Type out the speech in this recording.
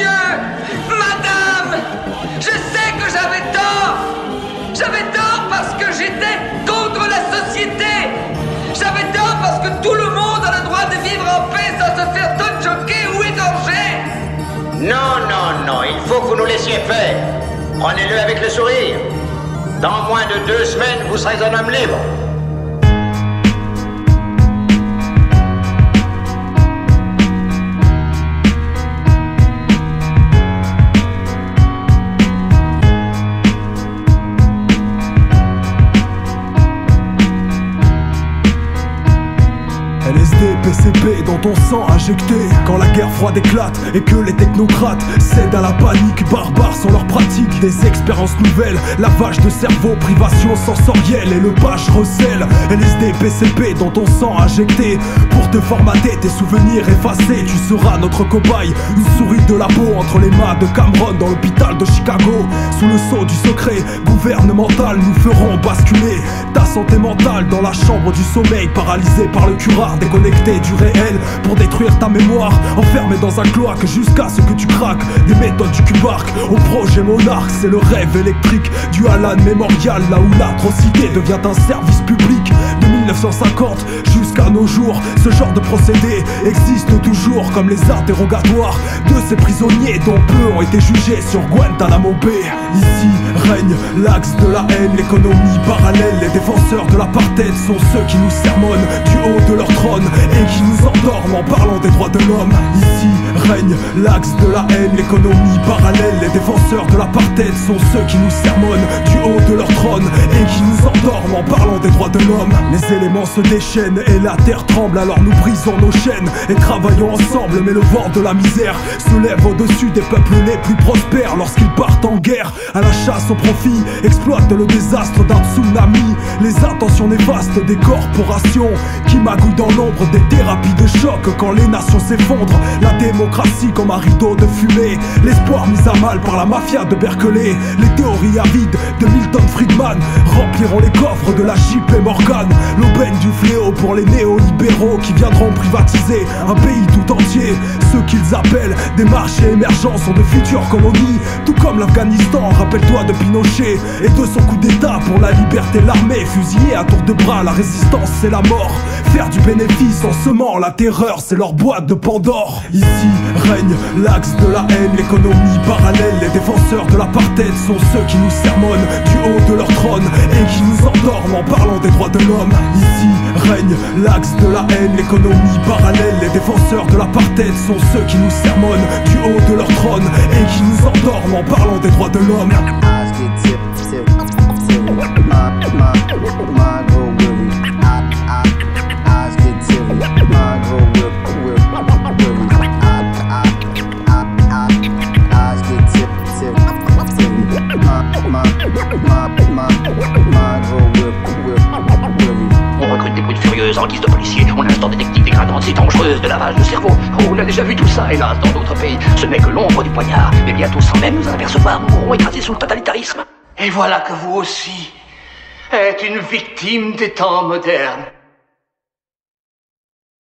monsieur, madame, je sais que j'avais tort. J'avais tort parce que j'étais contre la société. J'avais tort parce que tout le monde a le droit de vivre en paix sans se faire choquer ou égorger. Non, non, non, il faut que vous nous laissiez faire. Prenez-le avec le sourire. Dans moins de 2 semaines, vous serez un homme libre. LSD, PCP dans ton sang injecté. Quand la guerre froide éclate et que les technocrates cèdent à la panique, barbares sont leurs pratiques. Des expériences nouvelles, lavage de cerveau, privation sensorielle et le page recèle. LSD, PCP dans ton sang injecté. Pour te formater, tes souvenirs effacés, tu seras notre cobaye. Une souris de la peau entre les mains de Cameron dans l'hôpital de Chicago. Sous le sceau du secret gouvernemental, nous ferons basculer ta santé mentale dans la chambre du sommeil, paralysé par le curare, déconnecté du réel pour détruire ta mémoire, enfermé dans un cloaque jusqu'à ce que tu craques. Des méthodes du Cubark au projet monarque, c'est le rêve électrique du Alan Memorial, là où l'atrocité devient un service public. De 1950 jusqu'à nos jours, ce genre de procédé existe toujours, comme les interrogatoires de ces prisonniers dont peu ont été jugés sur Guantanamo Bay. Ici règne l'axe de la haine, l'économie parallèle. Les défenseurs de l'apartheid sont ceux qui nous sermonnent du haut de leur trône et qui nous endorment en parlant des droits de l'homme. Ici règne l'axe de la haine, l'économie parallèle. Les défenseurs de l'apartheid sont ceux qui nous sermonnent du haut de leur trône et qui nous endorment en parlant des droits de l'homme. Les éléments se déchaînent et la terre tremble, alors nous brisons nos chaînes et travaillons ensemble. Mais le vent de la misère se lève au-dessus des peuples les plus prospères lorsqu'ils partent en guerre à la chasse au profit, exploitent le désastre d'un tsunami. Les intentions néfastes des corporations qui magouillent dans l'ombre des thérapies de choc quand les nations s'effondrent. La démocratie comme un rideau de fumée, l'espoir mis à mal par la mafia de Berkeley. Les théories avides de Milton Friedman rempliront les coffres de la JP Morgan. L'aubaine du fléau pour les néolibéraux qui viendront privatiser un pays tout entier. Ceux qu'ils appellent des marchés émergents sont de futures colonies, tout comme l'Afghanistan. Rappelle-toi de Pinochet et de son coup d'état pour la liberté. L'armée fusillée à tour de bras, la résistance c'est la mort. Faire du bénéfice en semant la terreur, c'est leur boîte de Pandore. Ici règne l'axe de la haine, l'économie parallèle. Les défenseurs de l'apartheid sont ceux qui nous sermonnent du haut de leur trône et qui nous endorment en parlant des droits de l'homme. Ici règne l'axe de la haine, l'économie parallèle. Les défenseurs de l'apartheid sont ceux qui nous sermonnent du haut de leur trône et qui nous endorment en parlant des droits de l'homme. On recrute des brutes furieuses en guise de policiers. On instaure des techniques dégradantes et dangereuses de lavage de cerveau. Oh, on a déjà vu tout ça, hélas, dans d'autres pays. Ce n'est que l'ombre du poignard. Mais bientôt, sans même nous en apercevoir, nous mourrons écrasés sous le totalitarisme. Et voilà que vous aussi êtes une victime des temps modernes.